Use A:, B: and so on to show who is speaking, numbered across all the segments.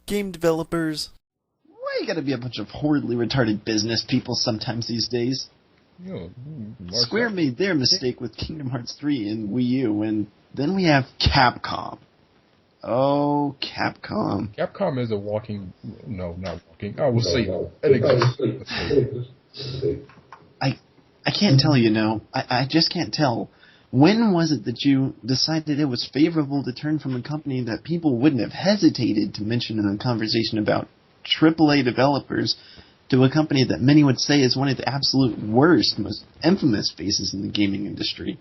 A: game developers.
B: Why you gotta be a bunch of horribly retarded business people sometimes these days? Square made their mistake with Kingdom Hearts 3 and Wii U, and then we have Capcom. Oh, Capcom.
C: Capcom is a walking... No, not walking. I will say an existing.
B: I can't tell, I just can't tell. When was it that you decided it was favorable to turn from a company that people wouldn't have hesitated to mention in a conversation about AAA developers to a company that many would say is one of the absolute worst, most infamous faces in the gaming industry?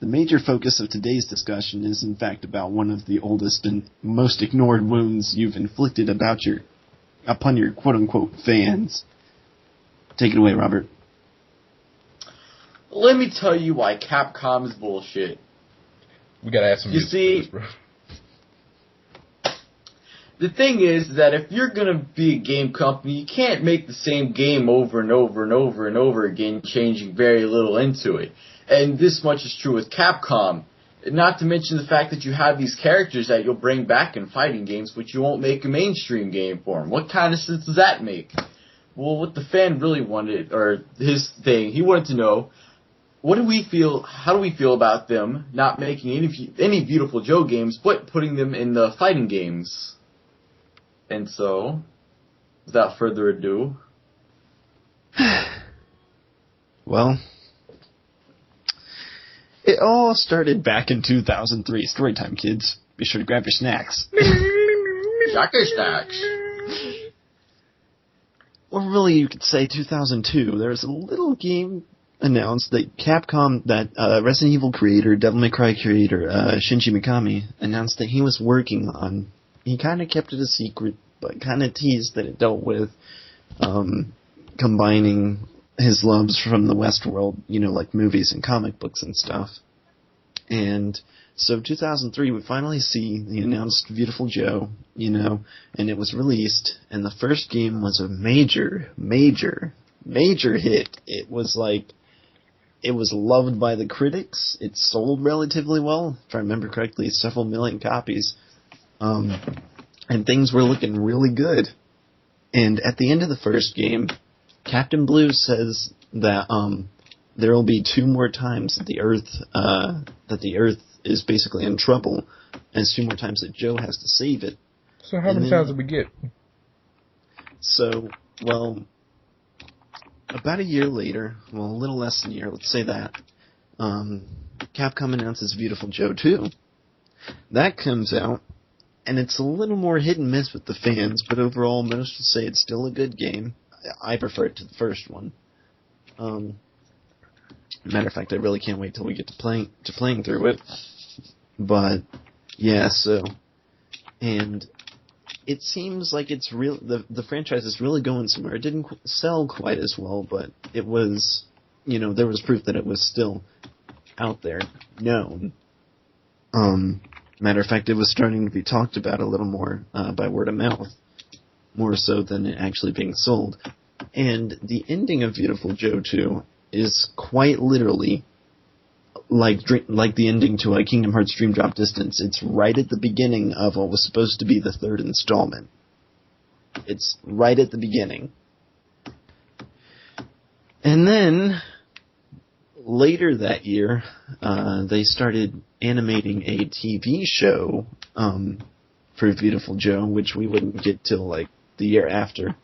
B: The major focus of today's discussion is, in fact, about one of the oldest and most ignored wounds you've inflicted upon your quote-unquote fans. Take it away, Robert.
D: Let me tell you why Capcom is bullshit.
C: We gotta ask some.
D: You see,
C: bro.
D: The thing is that if you're gonna be a game company, you can't make the same game over and over and over and over again, changing very little into it. And this much is true with Capcom. Not to mention the fact that you have these characters that you'll bring back in fighting games, but you won't make a mainstream game for them. What kind of sense does that make? Well, what the fan really wanted, or his thing, he wanted to know, how do we feel about them not making any Beautiful Joe games, but putting them in the fighting games? And so, without further ado...
B: Well, it all started back in 2003. Storytime, kids. Be sure to grab your snacks.
D: Shocker snacks.
B: Or really, you could say 2002. There was a little game announced that Capcom, Resident Evil creator, Devil May Cry creator, Shinji Mikami, announced that he was working on. He kind of kept it a secret, but kind of teased that it dealt with combining his loves from the West world, like movies and comic books and stuff. And so 2003, we finally see the announced Beautiful Joe, and it was released, and the first game was a major, major, major hit. It was loved by the critics. It sold relatively well, if I remember correctly, several million copies. And things were looking really good. And at the end of the first game, Captain Blue says that there will be 2 more times that the Earth is basically in trouble, and it's 2 more times that Joe has to save it.
C: So how many times did we get?
B: So, well, about a year later, well, a little less than a year, let's say that, Capcom announces Beautiful Joe 2. That comes out, and it's a little more hit and miss with the fans, but overall, most would say it's still a good game. I prefer it to the first one. Matter of fact, I really can't wait till we get to playing through it. But yeah, and it seems like it's real. The franchise is really going somewhere. It didn't sell quite as well, but it was, there was proof that it was still out there, known. Matter of fact, it was starting to be talked about a little more by word of mouth, more so than it actually being sold. And the ending of Beautiful Joe 2 is quite literally like the ending to a Kingdom Hearts Dream Drop Distance. It's right at the beginning of what was supposed to be the 3rd installment. It's right at the beginning. And then, later that year, they started animating a TV show for Beautiful Joe, which we wouldn't get till the year after.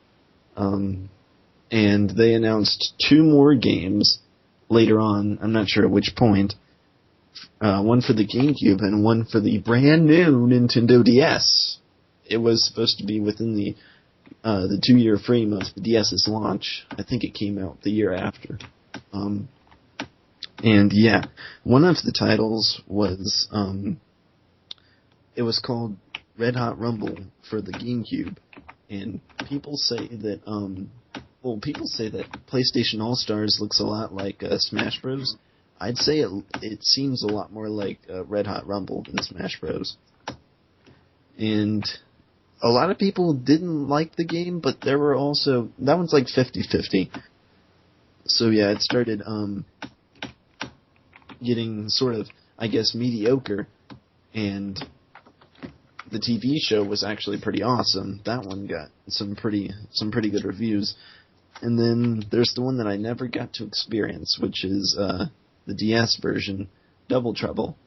B: And they announced 2 more games later on, I'm not sure at which point, one for the GameCube and one for the brand new Nintendo DS. It was supposed to be within the 2-year frame of the DS's launch. I think it came out the year after. And yeah, one of the titles was, it was called Red Hot Rumble for the GameCube. And people say that, PlayStation All-Stars looks a lot like Smash Bros. I'd say it seems a lot more like Red Hot Rumble than Smash Bros. And a lot of people didn't like the game, but there were also... That one's like 50-50. So yeah, it started getting sort of, I guess, mediocre. And the TV show was actually pretty awesome. That one got some pretty good reviews. And then there's the one that I never got to experience, which is the DS version, Double Trouble.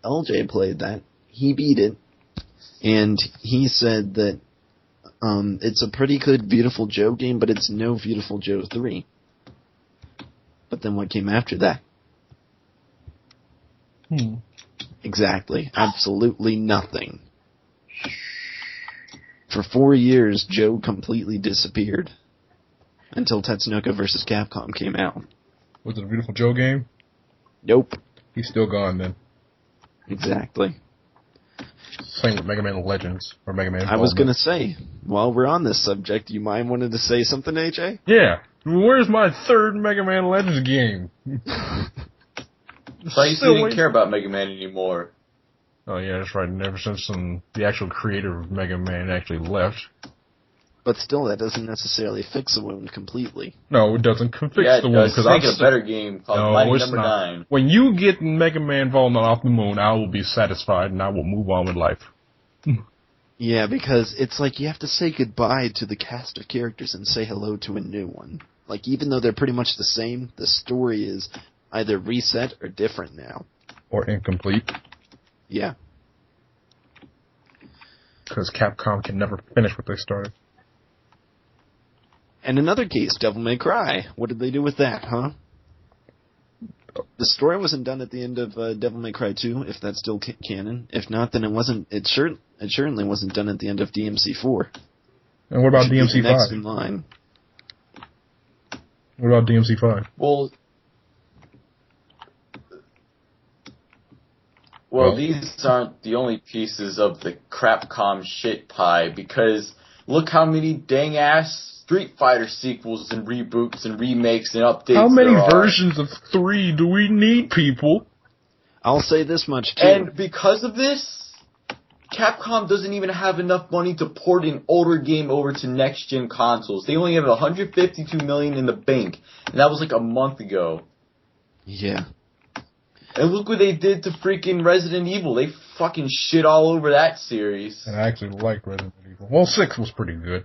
B: LJ played that. He beat it, and he said that it's a pretty good Beautiful Joe game, but it's no Beautiful Joe 3. But then what came after that? Exactly. Absolutely nothing. For 4 years, Joe completely disappeared. Until Tatsunoko vs. Capcom came out.
C: Was it a Beautiful Joe game?
B: Nope.
C: He's still gone then.
B: Exactly.
C: Same with Mega Man Legends, or Mega Man
B: I was going to say, while we're on this subject, you might wanted to say something, AJ?
C: Yeah. Where's my third Mega Man Legends game?
D: So you didn't care about Mega Man anymore.
C: Oh yeah, that's right. And ever since the actual creator of Mega Man actually left.
B: But still, that doesn't necessarily fix a wound completely.
C: No, it doesn't fix
D: the wound.
C: because
D: I'm a better game called Mighty Number 9.
C: When you get Mega Man falling off the moon, I will be satisfied and I will move on with life.
B: Yeah, because it's like you have to say goodbye to the cast of characters and say hello to a new one. Like, even though they're pretty much the same, the story is either reset or different now.
C: Or incomplete.
B: Yeah.
C: Because Capcom can never finish what they started.
B: And another case, Devil May Cry. What did they do with that, huh? The story wasn't done at the end of Devil May Cry 2, if that's still canon. If not, then it wasn't. It certainly wasn't done at the end of DMC4.
C: And what about DMC5?
B: Next in line.
C: What about DMC5?
D: Well, these aren't the only pieces of the Capcom shit pie, because look how many dang-ass Street Fighter sequels and reboots and remakes and updates
C: How many
D: there are.
C: versions of 3 do we need, people?
B: I'll say this much, too.
D: And because of this, Capcom doesn't even have enough money to port an older game over to next-gen consoles. They only have $152 million in the bank, and that was like a month ago.
B: Yeah.
D: And look what they did to freaking Resident Evil. They fucking shit all over that series.
C: And I actually liked Resident Evil. Well, 6 was pretty good.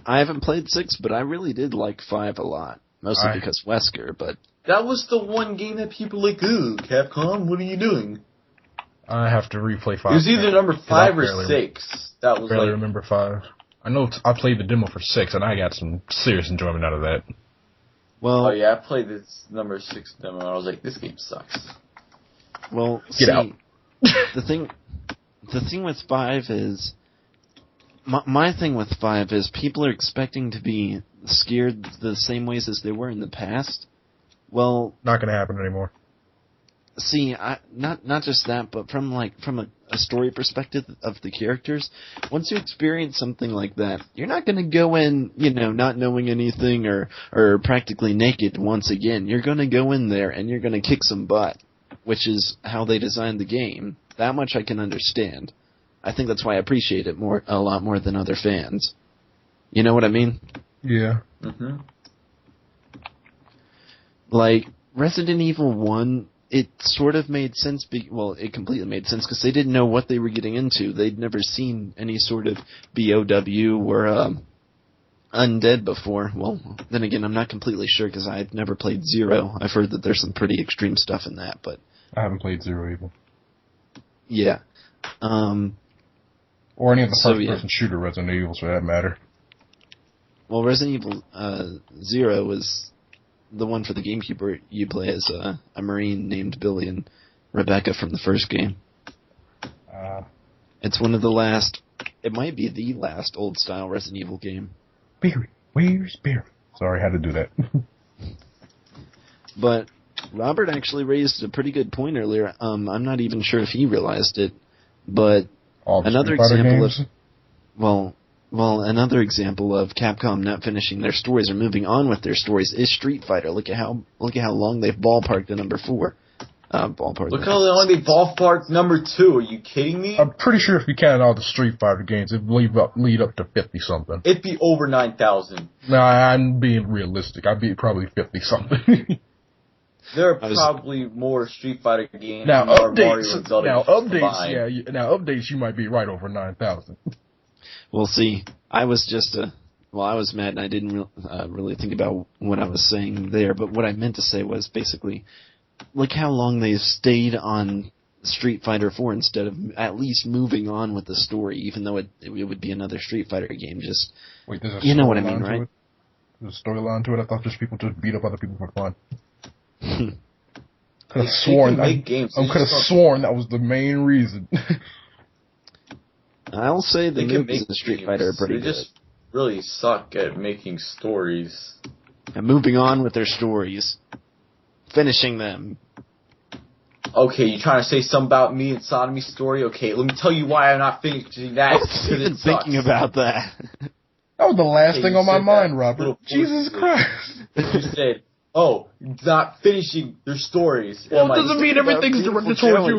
B: I haven't played 6, but I really did like 5 a lot. Mostly because Wesker, but...
D: That was the one game that people were like, ooh, Capcom, what are you doing?
C: I have to replay 5.
D: It was either number 5 or 6. That was
C: barely remember 5. I know I played the demo for 6, and I got some serious enjoyment out of that.
B: Well,
D: oh yeah, I played this number 6 demo, and I was like, this game sucks.
B: Well,
C: Get out.
B: the thing with 5 is... My thing with 5 is people are expecting to be scared the same ways as they were in the past. Well...
C: Not going to happen anymore.
B: See, not just that, but from a story perspective of the characters, once you experience something like that, you're not going to go in, not knowing anything or practically naked once again. You're going to go in there and you're going to kick some butt, which is how they designed the game. That much I can understand. I think that's why I appreciate it a lot more than other fans. You know what I mean?
C: Yeah.
D: Mm-hmm.
B: Like, Resident Evil 1, it sort of made sense, it completely made sense, because they didn't know what they were getting into. They'd never seen any sort of BOW or undead before. Well, then again, I'm not completely sure, because I've never played Zero. I've heard that there's some pretty extreme stuff in that, but...
C: I haven't played Zero Evil.
B: Yeah.
C: Or any of the first-person shooter Resident Evils, for that matter.
B: Well, Resident Evil 0 was the one for the GameCube where you play as a Marine named Billy and Rebecca from the first game. It's one of the last... It might be the last old-style Resident Evil game.
C: Barry, where's Barry? Sorry, I had to do that.
B: But Robert actually raised a pretty good point earlier. I'm not even sure if he realized it, but... Another example another example of Capcom not finishing their stories or moving on with their stories is Street Fighter. Look at how long they've ballparked the number 4.
D: Look how long they ballparked number 2. Are you kidding me?
C: I'm pretty sure if you count all the Street Fighter games, it'd lead up to 50-something.
D: It'd be over 9,000.
C: Nah, I'm being realistic. I'd be probably 50-something.
D: There are probably more Street Fighter games
C: now
D: than
C: updates.
D: Mario and Zelda
C: Now
D: games
C: updates.
D: combined.
C: Now updates. You might be right over 9,000.
B: Well, see, I was just I was mad and I didn't really think about what I was saying there, but what I meant to say was basically, look how long they've stayed on Street Fighter 4 instead of at least moving on with the story, even though it would be another Street Fighter game. Just,
C: Wait, there's a
B: you know what I mean, right?
C: There's a storyline to it. I thought just people just beat up other people for fun. Could have sworn that was the main reason.
B: I'll say the movies of Street Fighter are pretty good.
D: They just really suck at making stories.
B: And moving on with their stories. Finishing them.
D: Okay, you trying to say something about me and Sodomy's story? Okay, let me tell you why I'm not finishing that.
B: I was even thinking about that.
C: That was the last thing on my mind, Robert. Jesus Christ.
D: You said, oh, not finishing their stories.
C: Well, it doesn't mean everything's directed towards you.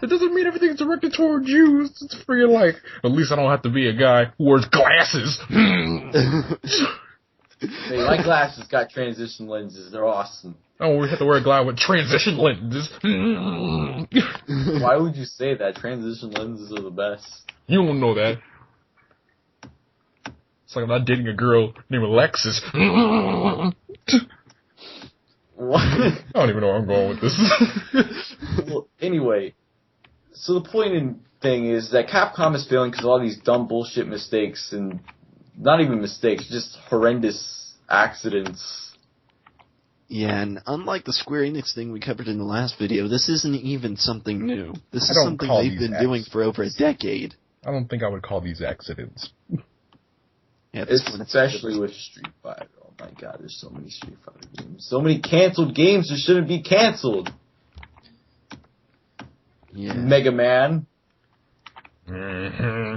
C: It doesn't mean everything's directed towards you. It's freaking like, at least I don't have to be a guy who wears glasses.
D: Hey, my glasses got transition lenses. They're awesome.
C: Oh, we have to wear a glass with transition lenses.
D: Why would you say that? Transition lenses are the best.
C: You don't know that. It's like I'm not dating a girl named Alexis.
D: What?
C: I don't even know where I'm going with this.
D: Well, anyway, so the point in thing is that Capcom is failing because of all these dumb bullshit mistakes, and not even mistakes, just horrendous accidents.
B: Yeah, and unlike the Square Enix thing we covered in the last video, this isn't even something new. This is something they've been doing for over a decade.
C: I don't think I would call these accidents.
B: Yeah,
D: especially with Street Fighter. Oh my god, there's so many Street Fighter games. So many canceled games that shouldn't be canceled.
B: Yeah.
D: Mega Man.
C: Mm-hmm.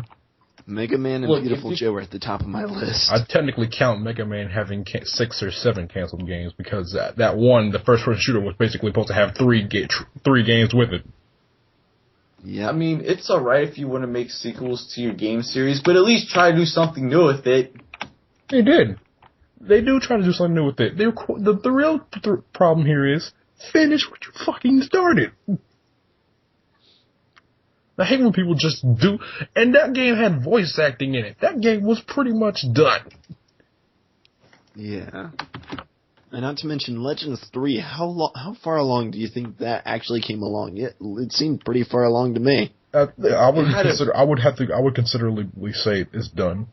B: Mega Man and Beautiful Joe are at the top of my list.
C: I technically count Mega Man having 6 or 7 canceled games because that one, the first-person shooter, was basically supposed to have 3 games with it.
B: Yeah.
D: I mean, it's alright if you want to make sequels to your game series, but at least try to do something new with it.
C: They did. They do try to do something new with it. The real problem here is, finish what you fucking started. I hate when people just do... And that game had voice acting in it. That game was pretty much done.
B: Yeah. And not to mention Legends 3, how far along do you think that actually came along? It seemed pretty far along to me.
C: I would considerably say it's done.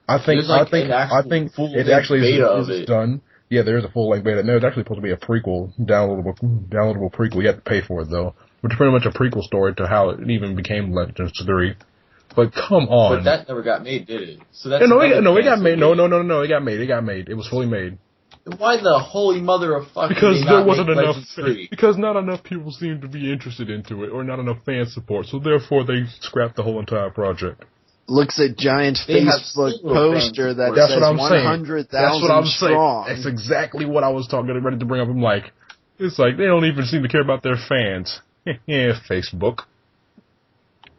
C: I think it actually is done. Yeah, there is a full length beta. No, it's actually supposed to be a prequel, downloadable prequel. You have to pay for it though, which is pretty much a prequel story to how it even became Legends 3. But come on.
D: But that never got made, did it? So that's
C: it got made. No, it got made. It got made. It was fully made.
D: Why the holy mother of fuck?
C: Because there wasn't enough. Because not enough people seemed to be interested into it, or not enough fan support. So therefore, they scrapped the whole entire project.
B: Looks at giant Facebook poster that says 100,000 strong.
C: That's exactly what I was ready to bring up. I'm like, it's like they don't even seem to care about their fans. Yeah, Facebook.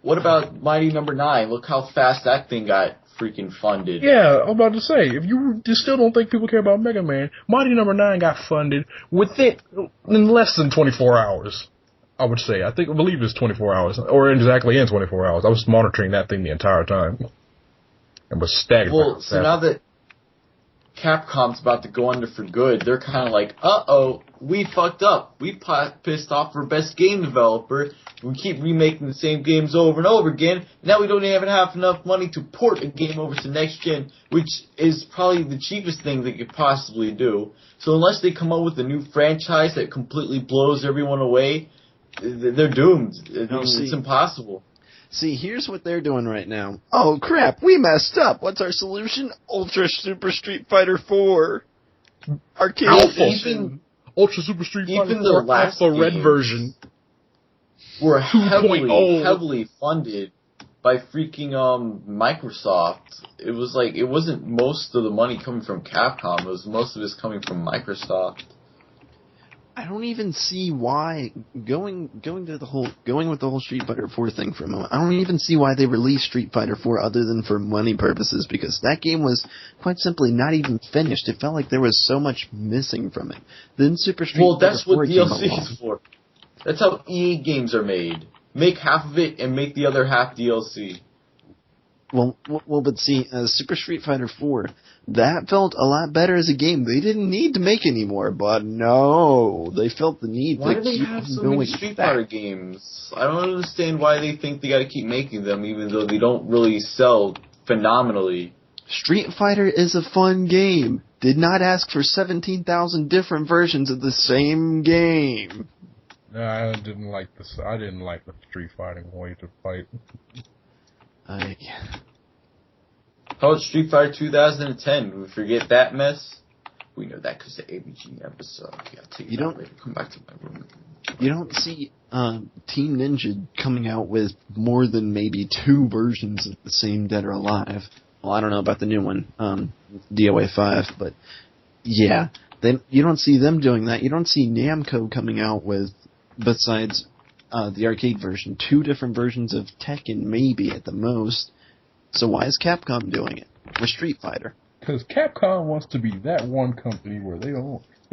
D: What about Mighty Number 9? Look how fast that thing got freaking funded.
C: Yeah, I'm about to say, if you still don't think people care about Mega Man, Mighty Number 9 got funded in less than 24 hours. I would say. I believe it's 24 hours, or exactly in 24 hours. I was monitoring that thing the entire time. And was staggered.
D: Well, so now that Capcom's about to go under for good, they're kind of like, uh-oh, we fucked up. We pissed off our best game developer. We keep remaking the same games over and over again. Now we don't even have enough money to port a game over to next gen, which is probably the cheapest thing they could possibly do. So unless they come up with a new franchise that completely blows everyone away, they're doomed. It's impossible.
B: See, here's what they're doing right now. Oh, crap, we messed up. What's our solution? Ultra Super Street Fighter 4. Arcade Edition.
C: Ultra Super Street Fighter 4
D: the last
C: Alpha Red version.
D: Were heavily funded by freaking Microsoft. It was like, it wasn't most of the money coming from Capcom. It was most of it coming from Microsoft.
B: I don't even see why going with the whole Street Fighter 4 thing for a moment. I don't even see why they released Street Fighter 4 other than for money purposes, because that game was quite simply not even finished. It felt like there was so much missing from it. Then Super Street Fighter 4
D: that's what DLC is for. That's how EA games are made. Make half of it and make the other half DLC.
B: Well, but see, Super Street Fighter 4, that felt a lot better as a game. They didn't need to make any more, but no, they felt the need
D: why
B: to keep going.
D: Why do they have so many Street Fighter games? I don't understand why they think they gotta keep making them, even though they don't really sell phenomenally.
B: Street Fighter is a fun game. Did not ask for 17,000 different versions of the same game.
C: No, I didn't like this. I didn't like the Street Fighting way to fight.
D: How about Street Fighter 2010? We forget that mess? We know that because the ABG episode. Okay, I'll take that later. Come back to my room.
B: You don't see Team Ninja coming out with more than maybe 2 versions of the same Dead or Alive. Well, I don't know about the new one, DOA 5, but yeah. Then you don't see them doing that. You don't see Namco coming out with, besides the arcade version, 2 different versions of Tekken, maybe at the most. So why is Capcom doing it with Street Fighter?
C: Because Capcom wants to be that one company where they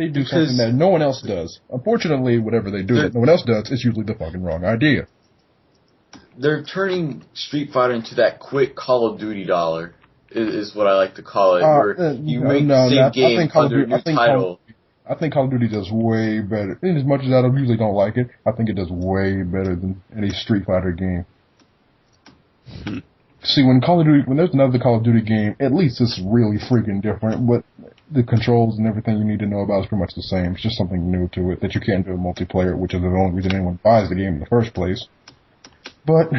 C: do something that no one else does. Unfortunately, whatever they do that no one else does is usually the fucking wrong idea.
D: They're turning Street Fighter into that quick Call of Duty dollar, is what I like to call it, where you make the same game under a new title.
C: I think Call of Duty does way better. And as much as I usually don't like it, I think it does way better than any Street Fighter game. See, when there's another Call of Duty game, at least it's really freaking different, but the controls and everything you need to know about is pretty much the same. It's just something new to it that you can't do in multiplayer, which is the only reason anyone buys the game in the first place. But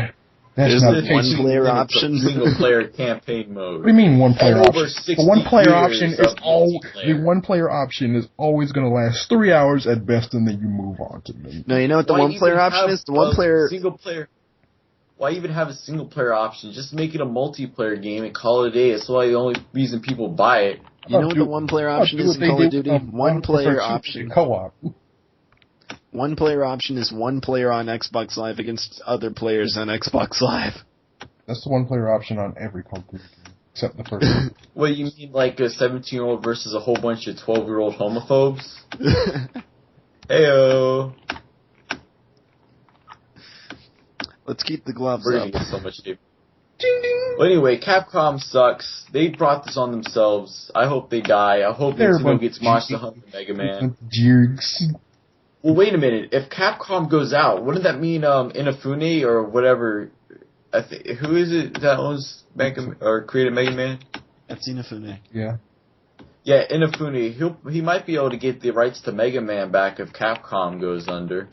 C: that's not the case.
B: One-player option.
D: Single-player campaign mode.
C: What do you mean one-player option? The one-player option is always going to last 3 hours at best, and then you move on to the.
B: No, you know what the one-player option is? The one-player
D: single-player. Why even have a single-player option? Just make it a multiplayer game and call it a day. That's why the only reason people buy it.
B: You know what the one-player option is in Call of Duty? One-player option.
C: Co-op.
B: One-player option is one player on Xbox Live against other players on Xbox Live.
C: That's the one-player option on every Call of Duty game, except the first one.
D: What, you mean like a 17-year-old versus a whole bunch of 12-year-old homophobes? Heyo.
B: Let's keep the gloves
D: We're
B: up.
D: gonna get so much deep. Well, anyway, Capcom sucks. They brought this on themselves. I hope they die. I hope Nintendo gets Monster Hunter Mega Man.
C: Jerks.
D: Well, wait a minute. If Capcom goes out, wouldn't that mean Inafune or whatever? Who is it that owns created Mega Man?
B: That's Inafune.
C: Yeah.
D: Yeah, Inafune. He might be able to get the rights to Mega Man back if Capcom goes under.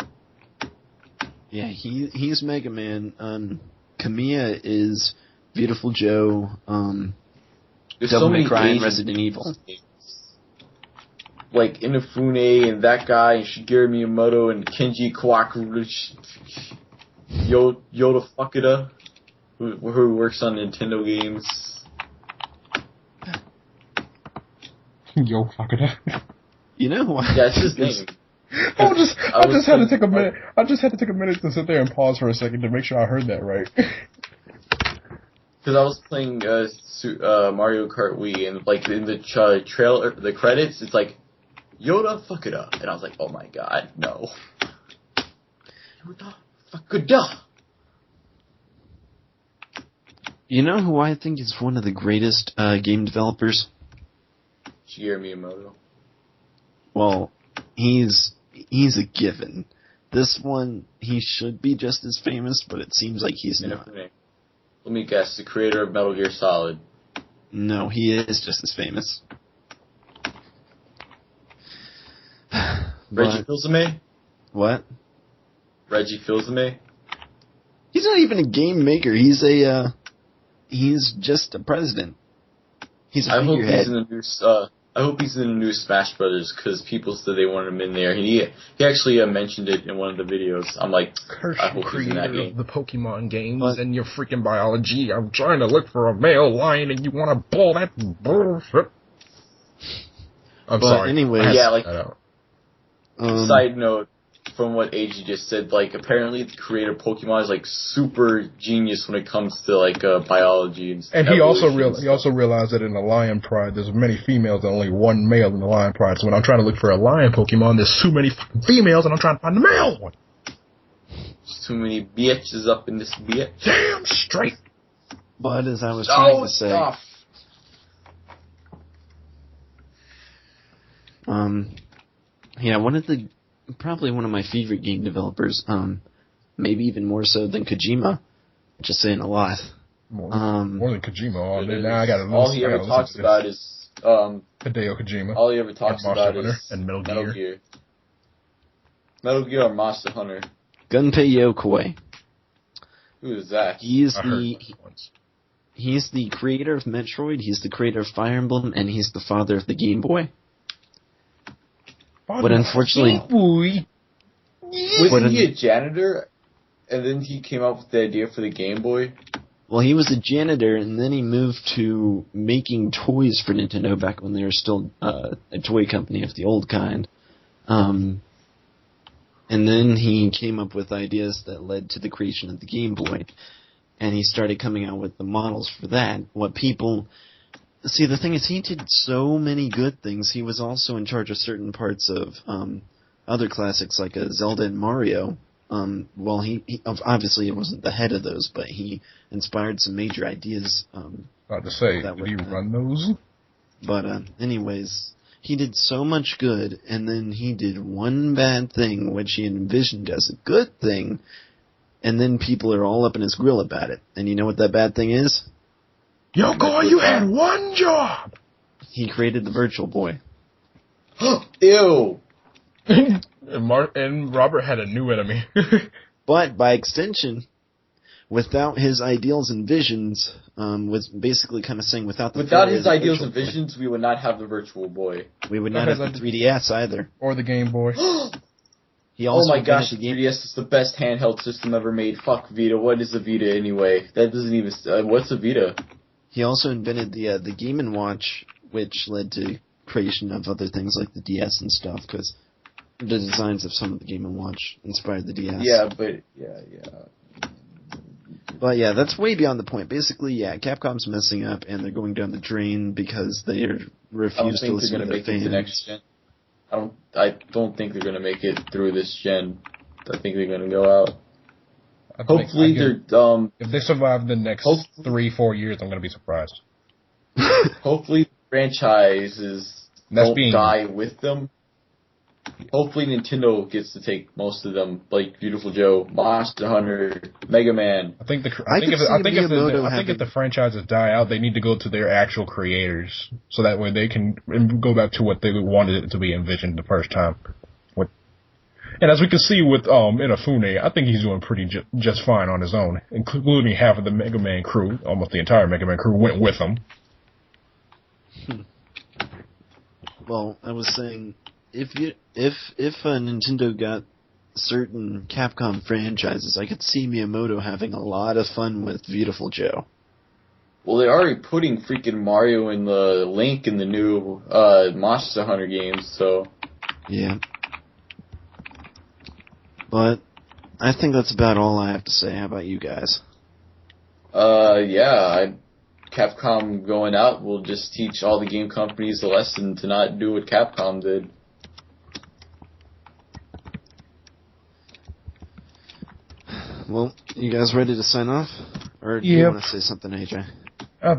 B: Yeah, he's Mega Man. Kamiya is Beautiful Joe. Devil May Cry and Resident Evil.
D: Like Inafune and that guy and Shigeru Miyamoto and Kenji Kawaku, Yoda Fukuda, who works on Nintendo games.
C: Yo Fukuda.
B: You know why?
D: Yeah, it's his name.
C: I just had to take a minute. I just had to take a minute to sit there and pause for a second to make sure I heard that right.
D: Because I was playing Mario Kart Wii, and like in the trailer, the credits, it's like Yoda Fukuda, and I was like, oh my god, no. Yoda Fukuda.
B: You know who I think is one of the greatest game developers?
D: Shigeru Miyamoto.
B: Well, he's a given. This one, he should be just as famous, but it seems like he's not.
D: Let me guess, the creator of Metal Gear Solid.
B: No, he is just as famous.
D: Reggie Fils-Aimé?
B: What?
D: Reggie Fils-Aimé?
B: He's not even a game maker. He's just a president. He's a figurehead.
D: I hope he's in the new Smash Brothers because people said they wanted him in there. He actually mentioned it in one of the videos. I'm like, I hope he's in that game.
C: Of the Pokemon games and your freaking biology. I'm trying to look for a male lion and you want to pull that bullshit. I'm sorry.
B: Anyway,
D: Side note, from what AG just said, like, apparently the creator of Pokemon is, like, super genius when it comes to, like, biology
C: and he also realized that in the Lion Pride, there's many females and only one male in the Lion Pride. So when I'm trying to look for a lion Pokemon, there's too many fucking females, and I'm trying to find the male one.
D: There's too many bitches up in this bitch.
C: Damn straight.
B: But as I was trying to say, probably one of my favorite game developers, maybe even more so than Kojima, just saying a lot.
C: More than Kojima. Now I gotta
D: all he ever talks about is
C: Hideo Kojima.
D: All he ever talks about is
C: and Metal Gear.
D: Metal Gear or Monster Hunter.
B: Gunpei Yokoi.
D: Who is that?
B: He's the creator of Metroid, he's the creator of Fire Emblem, and he's the father of the Game Boy. But unfortunately...
D: Wasn't he a janitor, and then he came up with the idea for the Game Boy?
B: Well, he was a janitor, and then he moved to making toys for Nintendo back when they were still a toy company of the old kind. And then he came up with ideas that led to the creation of the Game Boy. And he started coming out with the models for that. See, the thing is, he did so many good things. He was also in charge of certain parts of other classics like Zelda and Mario. Well, he obviously it wasn't the head of those, but he inspired some major ideas.
C: About to say, did he run those?
B: But anyways, he did so much good, and then he did one bad thing, which he envisioned as a good thing, and then people are all up in his grill about it. And you know what that bad thing is?
C: Yoko, you had one job!
B: He created the Virtual Boy.
D: Ew!
C: and Robert had a new enemy.
B: But, by extension, without his ideals and visions, was basically kind of saying without
D: his ideals and visions, we would not have the Virtual Boy.
B: We would not have the 3DS either.
C: Or the Game Boy.
B: He also
D: oh my gosh, the 3DS is the best handheld system ever made. Fuck Vita. What is a Vita anyway? That doesn't even... what's a Vita?
B: He also invented the Game & Watch, which led to creation of other things like the DS and stuff, because the designs of some of the Game & Watch inspired the DS.
D: Yeah, but... Yeah.
B: But yeah, that's way beyond the point. Basically, yeah, Capcom's messing up, and they're going down the drain because they refuse to listen to their fans.
D: It the next gen. I don't think they're going to make it through this gen. I think they're going to go out. Hopefully they're...
C: if they survive the next 3-4 years, I'm going to be surprised.
D: Hopefully franchises don't die with them. Hopefully Nintendo gets to take most of them, like Beautiful Joe, Monster Hunter, Mega Man.
C: I think if the franchises die out, they need to go to their actual creators, so that way they can go back to what they wanted it to be envisioned the first time. And as we can see with Inafune, I think he's doing pretty just fine on his own, including half of the Mega Man crew. Almost the entire Mega Man crew went with him.
B: Well, I was saying, if Nintendo got certain Capcom franchises, I could see Miyamoto having a lot of fun with Beautiful Joe.
D: Well, they're already putting freaking Mario and the Link in the new Monster Hunter games, so...
B: Yeah. But I think that's about all I have to say. How about you guys?
D: Capcom going out will just teach all the game companies a lesson to not do what Capcom did.
B: Well, you guys ready to sign off? Or do you want to say something, AJ?
C: I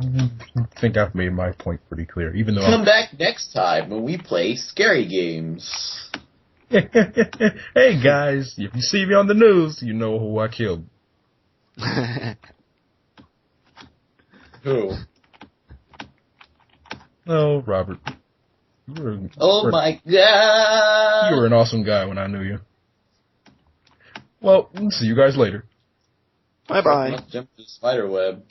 C: think I've made my point pretty clear. Even though
D: Come back next time when we play scary games.
C: Hey guys, if you see me on the news, you know who I killed.
D: Who?
C: Oh, Robert. My
D: God!
C: You were an awesome guy when I knew you. Well, see you guys later.
B: Bye-bye.
D: Jump to the spider web.